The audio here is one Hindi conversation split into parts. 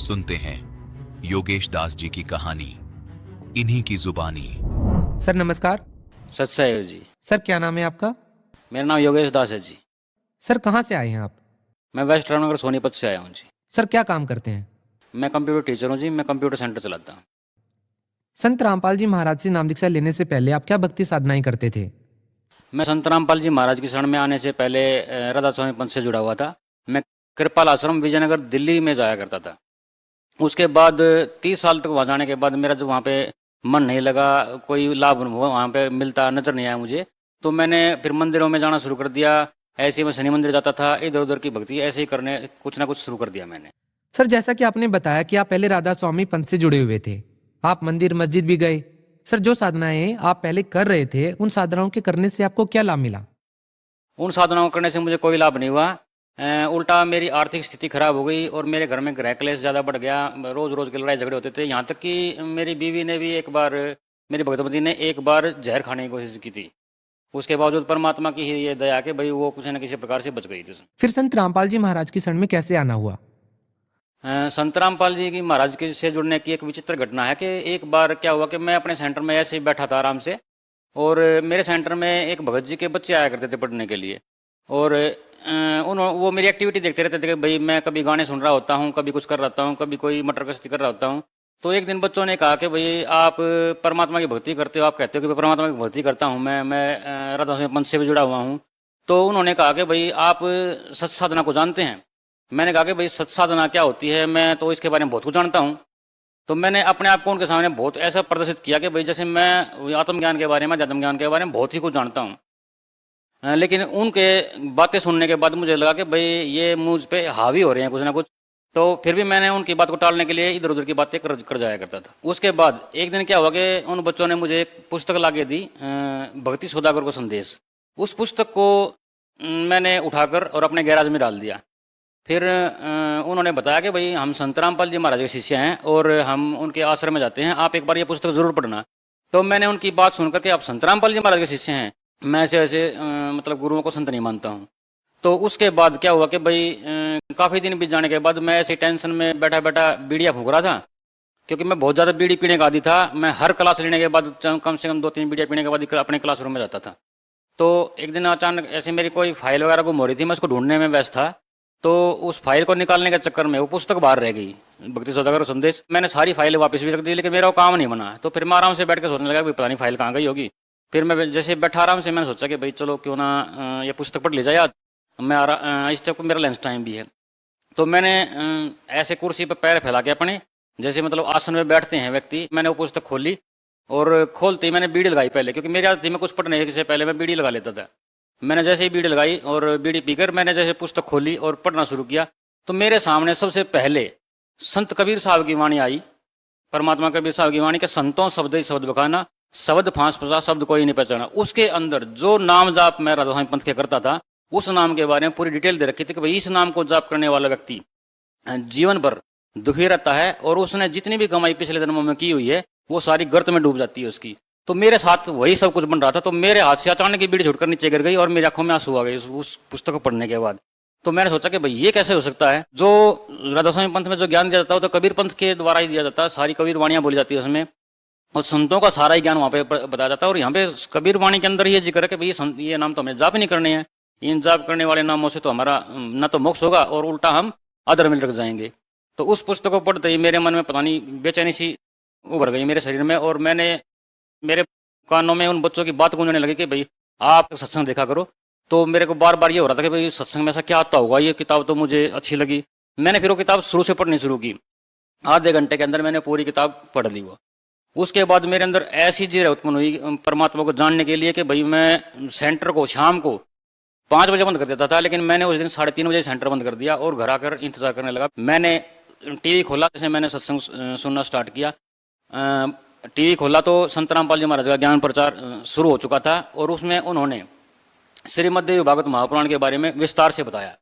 सुनते हैं योगेश दास जी की कहानी, इन्हीं की जुबानी। सर नमस्कार। सत्साई जी। सर क्या नाम है आपका? मेरा नाम योगेश दास है जी। सर कहाँ से आए हैं आप? मैं वेस्ट रामनगर सोनीपत से आया हूँ जी। सर क्या काम करते हैं? मैं कंप्यूटर टीचर हूँ जी। मैं कंप्यूटर सेंटर चलाता हूँ। संत रामपाल जी महाराज से नाम दीक्षा लेने से पहले आप क्या भक्ति साधनाएं करते थे? मैं संत रामपाल जी महाराज की शरण में आने से पहले राधा स्वामी पंथ से जुड़ा हुआ था। मैं कृपाल आश्रम विजयनगर दिल्ली में जाया करता था। उसके बाद 30 साल तक वहाँ जाने के बाद मेरा जो वहाँ पे मन नहीं लगा, कोई लाभ वहाँ पे मिलता नजर नहीं आया मुझे, तो मैंने फिर मंदिरों में जाना शुरू कर दिया। ऐसे ही मैं शनि मंदिर जाता था, इधर उधर की भक्ति ऐसे ही करने कुछ ना कुछ शुरू कर दिया मैंने। सर जैसा कि आपने बताया कि आप पहले राधा स्वामी पंथ से जुड़े हुए थे, आप मंदिर मस्जिद भी गए। सर जो साधनाएं आप पहले कर रहे थे उन साधनाओं के करने से आपको क्या लाभ मिला? उन साधनाओं करने से मुझे कोई लाभ नहीं हुआ। उल्टा मेरी आर्थिक स्थिति खराब हो गई और मेरे घर में गृह क्लेश ज़्यादा बढ़ गया। रोज़ रोज़ के लड़ाई झगड़े होते थे। यहाँ तक कि मेरी बीवी ने भी एक बार, मेरी भगवती ने एक बार जहर खाने की कोशिश की थी। उसके बावजूद परमात्मा की ही ये दया कि भाई वो किसी न किसी प्रकार से बच गई थी। फिर संत रामपाल जी महाराज की शरण में कैसे आना हुआ? संत रामपाल जी की महाराज के से जुड़ने की एक विचित्र घटना है कि एक बार क्या हुआ कि मैं अपने सेंटर में ऐसे ही बैठा था आराम से, और मेरे सेंटर में एक भगत जी के बच्चे आया करते थे पढ़ने के लिए। और वो मेरी एक्टिविटी देखते रहते थे कि भाई मैं कभी गाने सुन रहा होता हूँ, कभी कुछ कर रहा हूँ, कभी कोई मटर गश्ती कर रहा होता हूँ। तो एक दिन बच्चों ने कहा कि भाई आप परमात्मा की भक्ति करते हो, आप कहते हो कि परमात्मा की भक्ति करता हूँ मैं राधा स्वामी पंथ से भी जुड़ा हुआ हूँ। तो उन्होंने कहा कि भाई आप सत साधना को जानते हैं? मैंने कहा कि भाई सत साधना क्या होती है, मैं तो इसके बारे में बहुत कुछ जानता हूँ। तो मैंने अपने आप को उनके सामने बहुत ऐसा प्रदर्शित किया कि भाई जैसे मैं आत्मज्ञान के बारे में, अध्यात्म ज्ञान के बारे में बहुत ही कुछ जानता हूँ। लेकिन उनके बातें सुनने के बाद मुझे लगा कि भाई ये मुझ पे हावी हो रहे हैं कुछ ना कुछ। तो फिर भी मैंने उनकी बात को टालने के लिए इधर उधर की बातें कर जाया करता था। उसके बाद एक दिन क्या हुआ कि उन बच्चों ने मुझे एक पुस्तक ला के दी, भक्ति सौदागर को संदेश। उस पुस्तक को मैंने उठाकर और अपने गैराज में डाल दिया। फिर उन्होंने बताया कि भाई हम संत रामपाल जी महाराज के शिष्य हैं और हम उनके आश्रम में जाते हैं, आप एक बार ये पुस्तक जरूर पढ़ना। तो मैंने उनकी बात सुनकर के आप संत रामपाल जी महाराज के शिष्य हैं, मैं ऐसे ऐसे मतलब गुरुओं को संत नहीं मानता हूँ। तो उसके बाद क्या हुआ कि भाई काफ़ी दिन बीत जाने के बाद मैं ऐसी टेंशन में बैठा बैठा बीड़ियाँ फूंक रहा था, क्योंकि मैं बहुत ज़्यादा बीड़ी पीने का आदी था। मैं हर क्लास लेने के बाद कम से कम 2-3 बीड़ियाँ पीने के बाद अपने क्लासरूम में जाता था। तो एक दिन अचानक ऐसे मेरी कोई फाइल वगैरह गुम हो रही थी, मैं उसको ढूंढने में व्यस्त था। तो उस फाइल को निकालने के चक्कर में वो पुस्तक बाहर रह गई, भक्ति सौदागर संदेश। मैंने सारी फाइलें वापस भी रख दी, लेकिन मेरा वो काम नहीं बना। तो फिर मैं आराम से बैठ के सोचने लगा कि पता नहीं फाइल कहाँ गई होगी। फिर मैं जैसे बैठा आराम से, मैंने सोचा कि भाई चलो क्यों ना ये पुस्तक पढ़ ली जाए आज। मैं इस तक मेरा लंच टाइम भी है। तो मैंने ऐसे कुर्सी पर पैर फैला के अपने, जैसे मतलब आसन में बैठते हैं व्यक्ति, मैंने वो पुस्तक खोली और खोलते ही मैंने बीड़ी लगाई पहले, क्योंकि मेरी आदत थी मैं कुछ पढ़ने से पहले मैं बीड़ी लगा लेता था। मैंने जैसे ही बीड़ी लगाई और बीड़ी पीकर मैंने जैसे पुस्तक खोली और पढ़ना शुरू किया, तो मेरे सामने सबसे पहले संत कबीर साहब की वाणी आई। परमात्मा कबीर साहब की वाणी के संतों शब्द ही शब्द बखाना, शब्द फांस फंसा शब्द कोई नहीं पहचाना। उसके अंदर जो नाम जाप मैं राधा स्वामी पंथ के करता था, उस नाम के बारे में पूरी डिटेल दे रखी थी कि भाई इस नाम को जाप करने वाला व्यक्ति जीवन भर दुखी रहता है और उसने जितनी भी कमाई पिछले जन्मों में की हुई है वो सारी गर्त में डूब जाती है उसकी। तो मेरे साथ वही सब कुछ बन रहा था। तो मेरे हाथ से अचानक ही बीड़ी छुटकर नीचे गिर गई और मेरी आंखों में आंसू आ गए उस पुस्तक को पढ़ने के बाद। तो मैंने सोचा कि भाई ये कैसे हो सकता है, जो राधा स्वामी पंथ में जो ज्ञान दिया जाता है वो तो कबीर पंथ के द्वारा ही दिया जाता है, सारी कबीर वाणियाँ बोली जाती है उसमें, और संतों का सारा ही ज्ञान वहाँ पे बताया जाता है। और यहाँ पे कबीर वाणी के अंदर ये जिक्र है कि भाई ये नाम तो हमें जाप नहीं करने हैं, इन जाप करने वाले नामों से तो हमारा न तो मोक्ष होगा और उल्टा हम अधर्म में लग जाएंगे। तो उस पुस्तक को पढ़ते ही मेरे मन में पता नहीं बेचैनी सी उभर गई मेरे शरीर में, और मेरे कानों में उन बच्चों की बात गूंजने लगी कि भाई आप सत्संग देखा करो। तो मेरे को बार बार ये हो रहा था कि भाई सत्संग में ऐसा क्या आता होगा, ये किताब तो मुझे अच्छी लगी। मैंने फिर वो किताब शुरू से पढ़नी शुरू की। आधे घंटे के अंदर मैंने पूरी किताब पढ़ ली वो। उसके बाद मेरे अंदर ऐसी जीर उत्पन्न हुई परमात्मा को जानने के लिए कि भाई मैं सेंटर को शाम को 5 बजे बंद कर देता था, लेकिन मैंने उस दिन 3:30 बजे सेंटर बंद कर दिया और घर आकर इंतजार करने लगा। मैंने टीवी खोला, जैसे मैंने सत्संग सुनना स्टार्ट किया। टीवी खोला तो संत रामपाल जी महाराज का ज्ञान प्रचार शुरू हो चुका था और उसमें उन्होंने श्रीमद्देवी भागवत महापुराण के बारे में विस्तार से बताया।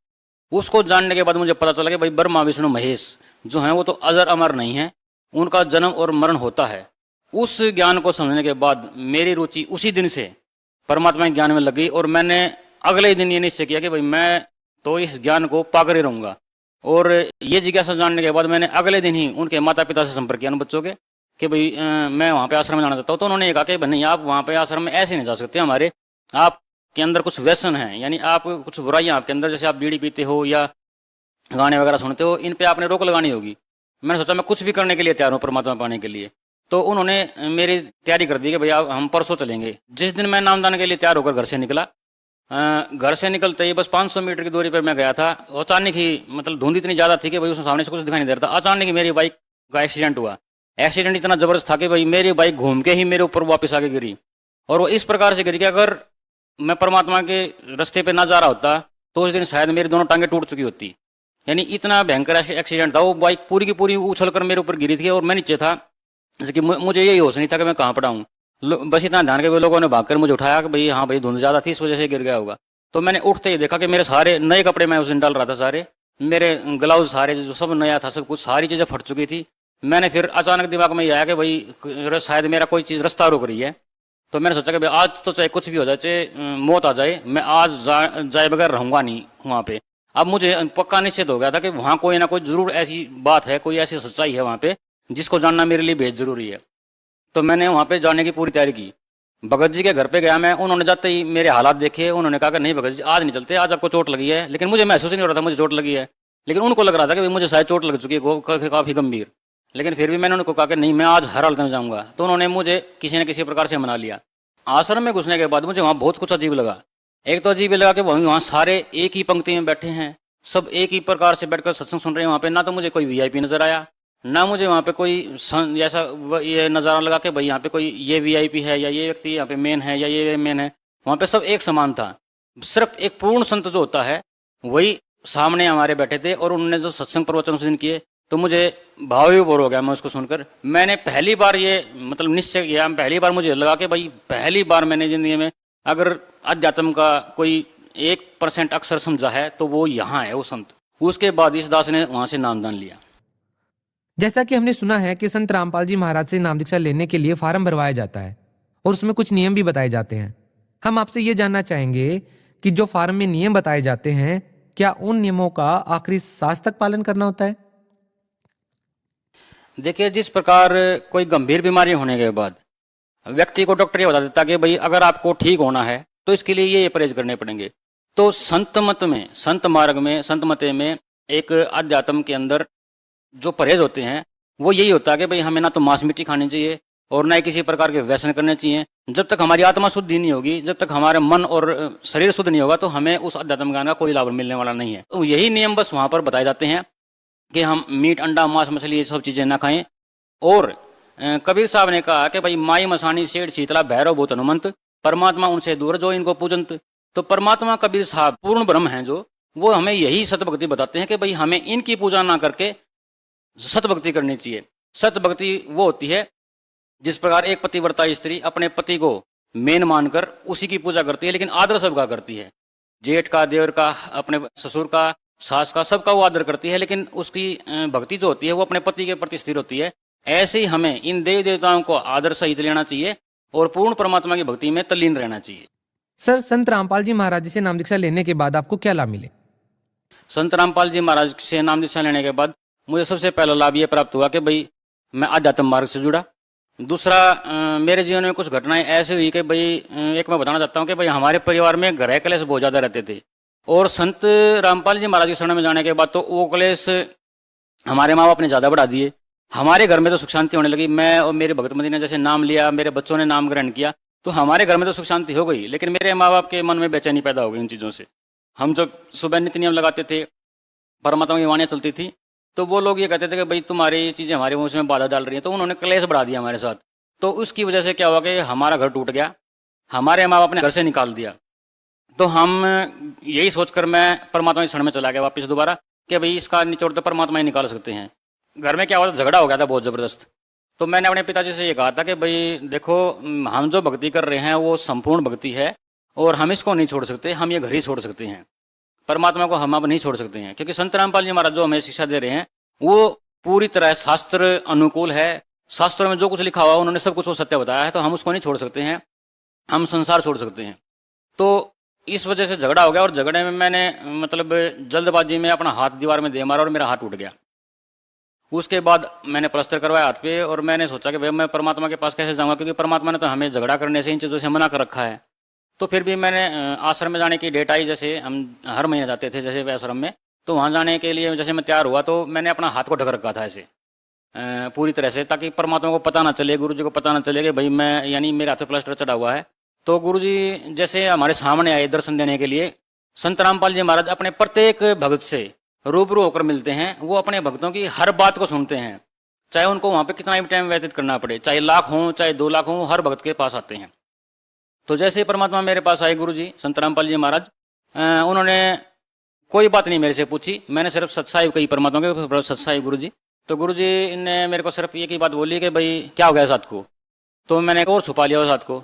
उसको जानने के बाद मुझे पता चला कि भाई ब्रह्मा विष्णु महेश जो हैं वो तो अजर अमर नहीं है, उनका जन्म और मरण होता है। उस ज्ञान को समझने के बाद मेरी रुचि उसी दिन से परमात्मा के ज्ञान में लग गई और मैंने अगले दिन ये निश्चय किया कि भाई मैं तो इस ज्ञान को पाकर ही रहूँगा और ये जिज्ञासा जानने के बाद मैंने अगले दिन ही उनके माता पिता से संपर्क किया उन बच्चों के कि भाई मैं वहाँ पे आश्रम में जाना चाहता हूँ। तो उन्होंने कहा कि नहीं, आप वहाँ पे आश्रम में ऐसे नहीं जा सकते, हमारे आपके अंदर कुछ व्यसन है, यानी आप कुछ बुराइयाँ आपके अंदर, जैसे आप बीड़ी पीते हो या गाने वगैरह सुनते हो, इन पे आपने रोक लगानी होगी। मैंने सोचा मैं कुछ भी करने के लिए तैयार हूँ परमात्मा पाने के लिए। तो उन्होंने मेरी तैयारी कर दी कि भैया हम परसों चलेंगे। जिस दिन मैं नामदान के लिए तैयार होकर घर से निकला, घर से निकलते ही बस 500 मीटर की दूरी पर मैं गया था, अचानक ही मतलब धुंध इतनी ज़्यादा थी कि भाई उसमें सामने से कुछ दिखाई नहीं दे रहा था। अचानक ही मेरी बाइक का एक्सीडेंट हुआ। एक्सीडेंट इतना ज़बरदस्त था कि भाई मेरी बाइक घूम के ही मेरे ऊपर वापस आके गिरी, और वो इस प्रकार से गिरी कि अगर मैं परमात्मा के रास्ते पे ना जा रहा होता तो उस दिन शायद मेरी दोनों टांगें टूट चुकी होती। यानी इतना भयंकर एक्सीडेंट था। वो बाइक पूरी की पूरी उछल कर मेरे ऊपर गिरी थी और मैं नीचे था, जैसे कि मुझे यही होश नहीं था कि मैं कहाँ पड़ा हूँ। बस इतना ध्यान के लोगों ने भागकर मुझे उठाया कि भाई हाँ भाई धुंध ज़्यादा थी, इस वजह से गिर गया होगा। तो मैंने उठते ही देखा कि मेरे सारे नए कपड़े मैं उस दिन डाल रहा था, सारे मेरे ग्लव्स सारे जो सब नया था, सब कुछ सारी चीज़ें फट चुकी थी। मैंने फिर अचानक दिमाग में ये आया कि भाई शायद मेरा कोई चीज़ रास्ता रोक रही है। तो मैंने सोचा कि भाई आज तो चाहे कुछ भी हो जाए, चाहे मौत आ जाए, मैं आज जाए बगैर रहूँगा नहीं वहाँ पे। अब मुझे पक्का निश्चित हो गया था कि वहाँ कोई ना कोई ज़रूर ऐसी बात है, कोई ऐसी सच्चाई है वहाँ पे जिसको जानना मेरे लिए बेहद ज़रूरी है। तो मैंने वहाँ पे जाने की पूरी तैयारी की। भगत जी के घर पे गया मैं, उन्होंने जाते ही मेरे हालात देखे, उन्होंने कहा कि नहीं भगत जी आज नहीं चलते, आज आपको चोट लगी है। लेकिन मुझे महसूस ही नहीं हो रहा था मुझे चोट लगी है, लेकिन उनको लग रहा था कि भाई मुझे शायद चोट लग चुकी है काफ़ी गंभीर। लेकिन फिर भी मैंने उनको कहा कि नहीं मैं आज हर हालत में जाऊँगा। तो उन्होंने मुझे किसी न किसी प्रकार से मना लिया। आश्रम में घुसने के बाद मुझे वहाँ बहुत कुछ अजीब लगा। एक तो अजीब लगा कि वहाँ सारे एक ही पंक्ति में बैठे हैं, सब एक ही प्रकार से बैठकर सत्संग सुन रहे हैं। वहाँ पे ना तो मुझे कोई वीआईपी नजर आया, ना मुझे वहाँ पे कोई ऐसा ये नज़ारा लगा कि भाई यहाँ पे कोई ये वीआईपी है या ये व्यक्ति यहाँ पे मेन है या ये मेन है। वहाँ पे सब एक समान था। सिर्फ एक पूर्ण संत जो होता है वही सामने हमारे बैठे थे, और उन्होंने जो सत्संग प्रवचन उस दिन किए तो मुझे भाव विभोर हो गया मैं उसको सुनकर। मैंने पहली बार ये मतलब निश्चय किया, पहली बार मुझे लगा कि भाई पहली बार मैंने जिंदगी में अगर अध्यात्म का कोई 1% अक्षर समझा है तो वो यहाँ है वो संत। उसके बाद इस दास ने वहाँ से नामदान लिया। जैसा कि हमने सुना है कि संत रामपाल जी महाराज से नाम दीक्षा लेने के लिए फार्म भरवाया जाता है और उसमें कुछ नियम भी बताए जाते हैं। हम आपसे ये जानना चाहेंगे कि जो फार्म में नियम बताए जाते हैं, क्या उन नियमों का आखिरी सांस तक पालन करना होता है? देखिए, जिस प्रकार कोई गंभीर बीमारी होने के बाद व्यक्ति को डॉक्टर ये बता देता कि भाई अगर आपको ठीक होना है तो इसके लिए ये परहेज करने पड़ेंगे। तो संत मत में, संत मार्ग में, संत मते में एक अध्यात्म के अंदर जो परहेज होते हैं वो यही होता है कि भाई हमें ना तो मांस मिट्टी खानी चाहिए और ना ही किसी प्रकार के व्यसन करने चाहिए। जब तक हमारी आत्मा शुद्धि नहीं होगी, जब तक हमारे मन और शरीर शुद्ध नहीं होगा, तो हमें उस अध्यात्म ज्ञान का कोई लाभ मिलने वाला नहीं है। तो यही नियम बस वहाँ पर बताए जाते हैं कि हम मीट, अंडा, मांस, मछली ये सब चीज़ें ना खाएं। और कबीर साहब ने कहा कि भाई माई मसानी सेठ शीतला भैरव भूत हनुमंत, परमात्मा उनसे दूर जो इनको पूजंत। तो परमात्मा कबीर साहब पूर्ण ब्रह्म हैं जो, वो हमें यही सतभक्ति बताते हैं कि भाई हमें इनकी पूजा ना करके सतभक्ति करनी चाहिए। सतभक्ति वो होती है जिस प्रकार एक पतिव्रता स्त्री अपने पति को मेन मानकर उसी की पूजा करती है, लेकिन आदर सबका करती है। जेठ का, देवर का, अपने ससुर का, सास का, सबका वो आदर करती है, लेकिन उसकी भक्ति जो होती है वो अपने पति के प्रति स्थिर होती है। ऐसे ही हमें इन देवी देवताओं को आदर सहित लेना चाहिए और पूर्ण परमात्मा की भक्ति में तल्लीन रहना चाहिए। सर, संत रामपाल जी महाराज जी से नाम दीक्षा लेने के बाद आपको क्या लाभ मिले? संत रामपाल जी महाराज से नाम दीक्षा लेने के बाद मुझे सबसे पहला लाभ ये प्राप्त हुआ कि भाई मैं आध्यात्म मार्ग से जुड़ा। दूसरा, मेरे जीवन में कुछ घटनाएं ऐसी हुई कि भाई एक मैं बताना चाहता हूँ कि भाई हमारे परिवार में ग्रह कलेश बहुत ज़्यादा रहते थे, और संत रामपाल जी महाराज के शरण में जाने के बाद तो वो कलेश हमारे माँ बाप ने ज़्यादा बढ़ा दिए। हमारे घर में तो सुख शांति होने लगी। मैं और मेरे भगतमती ने जैसे नाम लिया, मेरे बच्चों ने नाम ग्रहण किया, तो हमारे घर में तो सुख शांति हो गई, लेकिन मेरे माँ बाप के मन में बेचैनी पैदा हो गई इन चीज़ों से। हम जब सुबह नित्य नियम लगाते थे, परमात्मा की वाणियाँ चलती थी, तो वो लोग ये कहते थे कि भाई तुम्हारी ये चीज़ें हमारे वंश में बाधा डाल रही हैं, तो उन्होंने क्लेश बढ़ा दिया हमारे साथ। तो उसकी वजह से क्या हुआ कि हमारा घर टूट गया, हमारे माँ बाप ने घर से निकाल दिया। तो हम यही सोचकर मैं परमात्मा के शरण में चला गया वापस दोबारा कि भाई इसका निचोड़ तो परमात्मा ही निकाल सकते हैं। घर में क्या हुआ था, झगड़ा हो गया था बहुत ज़बरदस्त। तो मैंने अपने पिताजी से ये कहा था कि भाई देखो, हम जो भक्ति कर रहे हैं वो संपूर्ण भक्ति है और हम इसको नहीं छोड़ सकते, हम ये घर ही छोड़ सकते हैं, परमात्मा को हम अब नहीं छोड़ सकते हैं। क्योंकि संत रामपाल जी महाराज जो हमें शिक्षा दे रहे हैं वो पूरी तरह शास्त्र अनुकूल है। शास्त्रों में जो कुछ लिखा हुआ उन्होंने सब कुछ वो सत्य बताया है, तो हम उसको नहीं छोड़ सकते हैं, हम संसार छोड़ सकते हैं। तो इस वजह से झगड़ा हो गया और झगड़े में मैंने मतलब जल्दबाजी में अपना हाथ दीवार में दे मारा और मेरा हाथ टूट गया। उसके बाद मैंने प्लास्टर करवाया हाथ पे और मैंने सोचा कि भाई मैं परमात्मा के पास कैसे जाऊंगा, क्योंकि परमात्मा ने तो हमें झगड़ा करने से, इन चीज़ों से मना कर रखा है। तो फिर भी मैंने आश्रम में जाने की डेट आई, जैसे हम हर महीने जाते थे जैसे आश्रम में, तो वहाँ जाने के लिए जैसे मैं तैयार हुआ तो मैंने अपना हाथ को ढक रखा था ऐसे पूरी तरह से, ताकि परमात्मा को पता ना चले, गुरु जी को पता ना चले कि भाई मैं, यानी मेरे हाथ पे प्लास्टर चढ़ा हुआ है। तो गुरु जी जैसे हमारे सामने आए दर्शन देने के लिए, संत रामपाल जी महाराज अपने प्रत्येक भक्त से रूबरू होकर मिलते हैं। वो अपने भक्तों की हर बात को सुनते हैं, चाहे उनको वहाँ पे कितना भी टाइम व्यतीत करना पड़े, चाहे लाख हों चाहे 2 लाख हों, हर भक्त के पास आते हैं। तो जैसे ही परमात्मा मेरे पास आए गुरु जी संत रामपाल जी महाराज, उन्होंने कोई बात नहीं मेरे से पूछी, मैंने सिर्फ सत्साई कही परमात्मा के, सत्साई गुरु जी। तो गुरु जी ने मेरे को सिर्फ एक ही बात बोली कि भाई क्या हो गया हाथ को। तो मैंने और छुपा लिया उस हाथ को।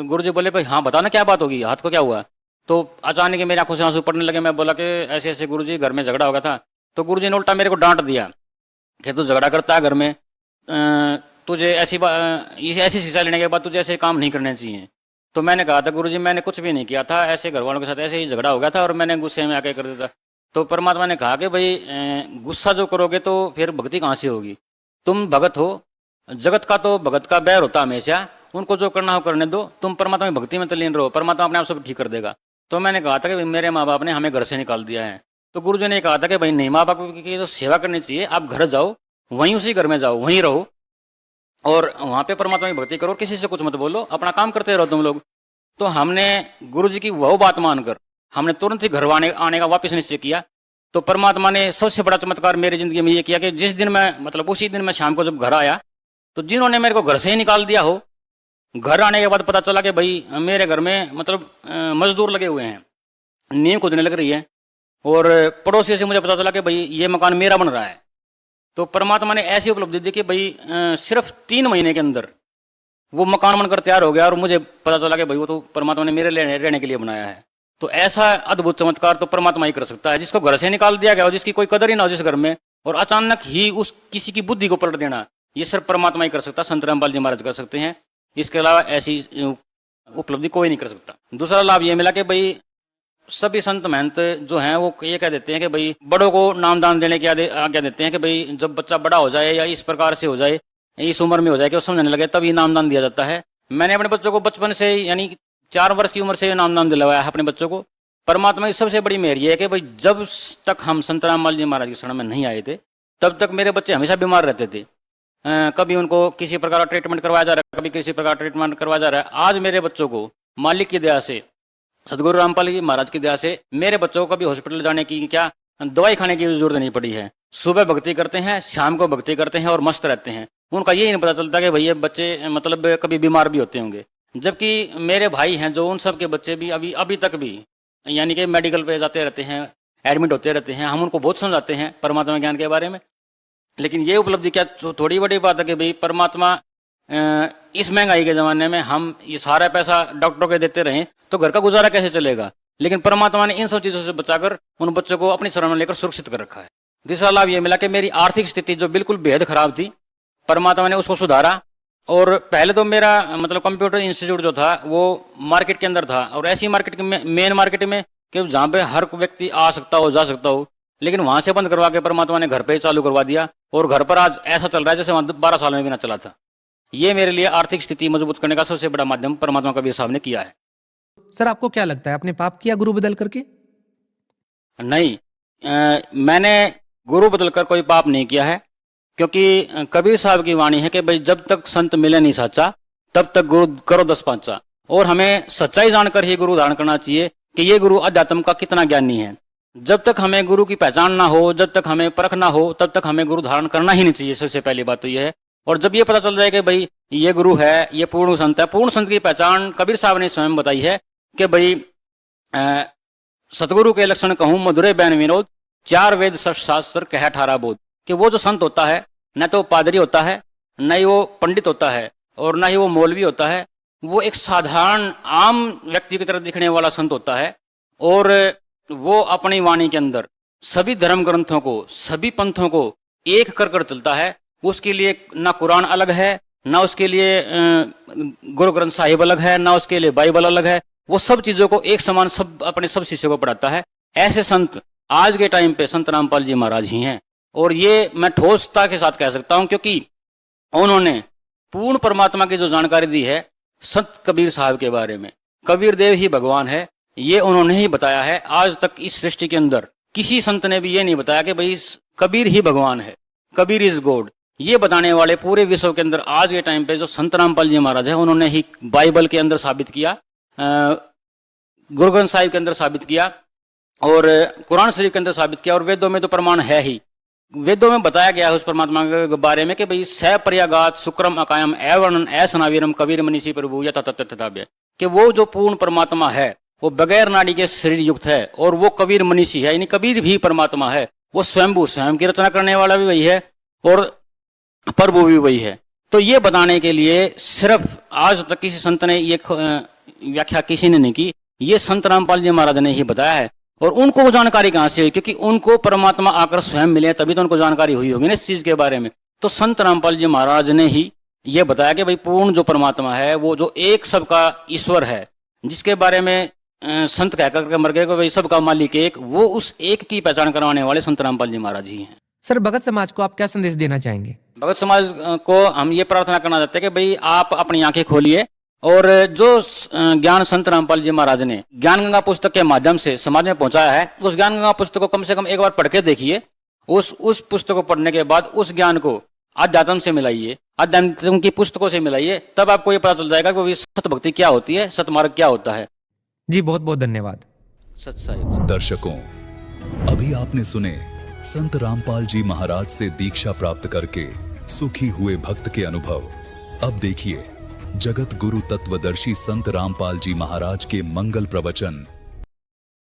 गुरु जी बोले भाई हाँ बता ना क्या बात होगी, हाथ को क्या हुआ। तो अचानक ही मेरी आंखों से आंसू पड़ने लगे। मैं बोला कि ऐसे ऐसे गुरु जी घर में झगड़ा हो गया था। तो गुरु जी ने उल्टा मेरे को डांट दिया कि तू झगड़ा करता है घर में, तुझे ऐसी शिक्षा लेने के बाद तुझे ऐसे काम नहीं करने चाहिए। तो मैंने कहा था गुरु जी मैंने कुछ भी नहीं किया था, ऐसे घर वालों के साथ ऐसे ही झगड़ा हो गया था और मैंने गुस्से में आके कर दिया था। तो परमात्मा ने कहा कि भाई गुस्सा जो करोगे तो फिर भक्ति कहाँ से होगी, तुम भगत हो, जगत का तो भगत का बैर होता हमेशा, उनको जो करना हो करने दो, तुम परमात्मा की भक्ति में तल्लीन रहो, परमात्मा अपने आप सब ठीक कर देगा। तो मैंने कहा था कि मेरे माँ बाप ने हमें घर से निकाल दिया है। तो गुरु जी ने कहा था कि भाई नहीं, माँ बाप की तो सेवा करनी चाहिए, आप घर जाओ, वहीं उसी घर में जाओ, वहीं रहो और वहाँ पे परमात्मा की भक्ति करो, किसी से कुछ मत बोलो, अपना काम करते रहो तुम लोग। तो हमने गुरु जी की वह बात मानकर हमने तुरंत ही घर आने का वापस निश्चय किया। तो परमात्मा ने सबसे बड़ा चमत्कार मेरी जिंदगी में ये किया कि जिस दिन मैं, मतलब उसी दिन मैं शाम को जब घर आया, तो जिन्होंने मेरे को घर से ही निकाल दिया हो, घर आने के बाद पता चला कि भाई मेरे घर में मतलब मजदूर लगे हुए हैं, नींव खोदने लग रही है, और पड़ोसी से मुझे पता चला कि भाई ये मकान मेरा बन रहा है। तो परमात्मा ने ऐसी उपलब्धि दी कि भाई सिर्फ 3 महीने के अंदर वो मकान बनकर तैयार हो गया और मुझे पता चला कि भाई वो तो परमात्मा ने मेरे रहने के लिए बनाया है। तो ऐसा अद्भुत चमत्कार तो परमात्मा ही कर सकता है, जिसको घर से निकाल दिया गया हो, जिसकी कोई कदर ही ना हो जिस घर में, और अचानक ही उस किसी की बुद्धि को पलट देना, ये सिर्फ परमात्मा ही कर सकता है, संत रामपाल जी महाराज कर सकते हैं। इसके अलावा ऐसी उपलब्धि कोई नहीं कर सकता। दूसरा लाभ ये मिला कि भाई सभी संत महंत जो हैं वो ये कह देते हैं कि भाई बड़ों को नामदान देने की आज्ञा देते हैं कि भाई जब बच्चा बड़ा हो जाए या इस प्रकार से हो जाए, इस उम्र में हो जाए कि वो समझने लगे, तब ये नामदान दिया जाता है। मैंने अपने बच्चों को बचपन से, यानी 4 वर्ष की उम्र से नामदान दिलवाया है अपने बच्चों को। परमात्मा की सबसे बड़ी मेहर ये है कि भाई जब तक हम संत रामपाल जी महाराज की शरण में नहीं आए थे, तब तक मेरे बच्चे हमेशा बीमार रहते थे। कभी उनको किसी प्रकार का ट्रीटमेंट करवाया जा रहा है, कभी किसी प्रकार ट्रीटमेंट करवाया जा रहा है। आज मेरे बच्चों को मालिक की दया से, सदगुरु रामपाल जी महाराज की दया से, मेरे बच्चों को कभी हॉस्पिटल जाने की, क्या दवाई खाने की जरूरत नहीं पड़ी है। सुबह भक्ति करते हैं, शाम को भक्ति करते हैं और मस्त रहते हैं। उनका यही नहीं पता चलता कि भाई ये बच्चे मतलब कभी बीमार भी होते होंगे। जबकि मेरे भाई हैं जो, उन सब के बच्चे भी अभी तक भी यानी कि मेडिकल पे जाते रहते हैं, एडमिट होते रहते हैं। हम उनको बहुत समझाते हैं परमात्मा ज्ञान के बारे में। लेकिन ये उपलब्धि क्या थोड़ी बड़ी बात है कि भाई परमात्मा इस महंगाई के ज़माने में हम ये सारा पैसा डॉक्टरों के देते रहें तो घर का गुजारा कैसे चलेगा। लेकिन परमात्मा ने इन सब चीज़ों से बचाकर उन बच्चों को अपनी शरण में लेकर सुरक्षित कर रखा है। दूसरा लाभ ये मिला कि मेरी आर्थिक स्थिति जो बिल्कुल बेहद खराब थी, परमात्मा ने उसको सुधारा। और पहले तो मेरा मतलब कंप्यूटर इंस्टीट्यूट जो था वो मार्केट के अंदर था, और ऐसी मार्केट में, मेन मार्केट में कि जहाँ पे हर व्यक्ति आ सकता हो, जा सकता हो। लेकिन वहां से बंद करवा के परमात्मा ने घर पे ही चालू करवा दिया, और घर पर आज ऐसा चल रहा है जैसे वहां 12 साल में भी ना चला था। ये मेरे लिए आर्थिक स्थिति मजबूत करने का सबसे बड़ा माध्यम परमात्मा कबीर साहब ने किया है। सर आपको क्या लगता है, आपने पाप किया गुरु बदल करके? नहीं, मैंने गुरु बदलकर कोई पाप नहीं किया है, क्योंकि कबीर साहब की वाणी है कि भाई जब तक संत मिले नहीं साचा, तब तक गुरु करो 10 पांचा। और हमें सच्चाई जानकर ही गुरु धारण करना चाहिए कि ये गुरु अध्यात्म का कितना ज्ञानी है। जब तक हमें गुरु की पहचान ना हो, जब तक हमें परख ना हो, तब तक हमें गुरु धारण करना ही नहीं चाहिए। सबसे पहली बात तो यह है। और जब ये पता चल जाए कि भाई ये गुरु है, ये पूर्ण संत है, पूर्ण संत की पहचान कबीर साहब ने स्वयं बताई है कि भाई सतगुरु के लक्षण कहूं मधुरे बैन विनोद, 4 वेद शास्त्र कह 18 बोध। कि वो जो संत होता है, न तो पादरी होता है, न ही वो पंडित होता है, और न ही वो मौलवी होता है। वो एक साधारण आम व्यक्ति की तरह दिखने वाला संत होता है। और वो अपनी वाणी के अंदर सभी धर्म ग्रंथों को, सभी पंथों को एक कर कर चलता है। उसके लिए ना कुरान अलग है, ना उसके लिए गुरु ग्रंथ साहिब अलग है, ना उसके लिए बाइबल अलग है। वो सब चीजों को एक समान सब अपने सब शिष्यों को पढ़ाता है। ऐसे संत आज के टाइम पे संत रामपाल जी महाराज ही हैं। और ये मैं ठोसता के साथ कह सकता हूं, क्योंकि उन्होंने पूर्ण परमात्मा की जो जानकारी दी है संत कबीर साहब के बारे में, कबीर देव ही भगवान है, ये उन्होंने ही बताया है। आज तक इस सृष्टि के अंदर किसी संत ने भी ये नहीं बताया कि भाई कबीर ही भगवान है, कबीर इज गॉड। ये बताने वाले पूरे विश्व के अंदर आज के टाइम पे जो संत रामपाल जी महाराज है, उन्होंने ही बाइबल के अंदर साबित किया, गुरु ग्रंथ साहिब के अंदर साबित किया और कुरान शरीफ के अंदर साबित किया, और वेदों में तो प्रमाण है ही। वेदों में बताया गया है उस परमात्मा के बारे में कि भाई स पर्यागात शुक्रम अकायम एवर्ण ऐसनावीरम कबीर मनीषी प्रभु यथा तथ्य, कि वो जो पूर्ण परमात्मा है वो बगैर नाड़ी के शरीर युक्त है, और वो कबीर मनीषी है, यानी कबीर भी परमात्मा है। वो स्वयंभू, स्वयं की रचना करने वाला भी वही है और प्रभु भी वही है। तो ये बताने के लिए सिर्फ आज तक किसी संत ने ये व्याख्या किसी ने नहीं की, ये संत रामपाल जी महाराज ने ही बताया है। और उनको जानकारी कहाँ से हुई? क्योंकि उनको परमात्मा आकर स्वयं मिले, तभी तो उनको जानकारी हुई होगी ना इस चीज के बारे में। तो संत रामपाल जी महाराज ने ही ये बताया कि भाई पूर्ण जो परमात्मा है, वो जो एक सबका ईश्वर है, जिसके बारे में संत कह करके मर गए कि भाई सबका मालिक एक, वो उस एक की पहचान करवाने वाले संत रामपाल जी महाराज ही हैं। सर, भगत समाज को आप क्या संदेश देना चाहेंगे? भगत समाज को हम ये प्रार्थना करना चाहते हैं कि भाई आप अपनी आंखें खोलिए और जो ज्ञान संत रामपाल जी महाराज ने ज्ञान गंगा पुस्तक के माध्यम से समाज में पहुंचाया है, उस ज्ञान गंगा पुस्तक को कम से कम एक बार पढ़ के देखिए। उस पुस्तक को पढ़ने के बाद उस ज्ञान को अध्यात्म से मिलाइए, अध्यात्म की पुस्तकों से मिलाइए, तब आपको ये पता चल जाएगा कि सत भक्ति क्या होती है, सतमार्ग क्या होता है। जी बहुत बहुत धन्यवाद। सत साहिब। दर्शकों, अभी आपने सुने संत रामपाल जी महाराज से दीक्षा प्राप्त करके सुखी हुए भक्त के अनुभव। अब देखिए जगत गुरु तत्वदर्शी संत रामपाल जी महाराज के मंगल प्रवचन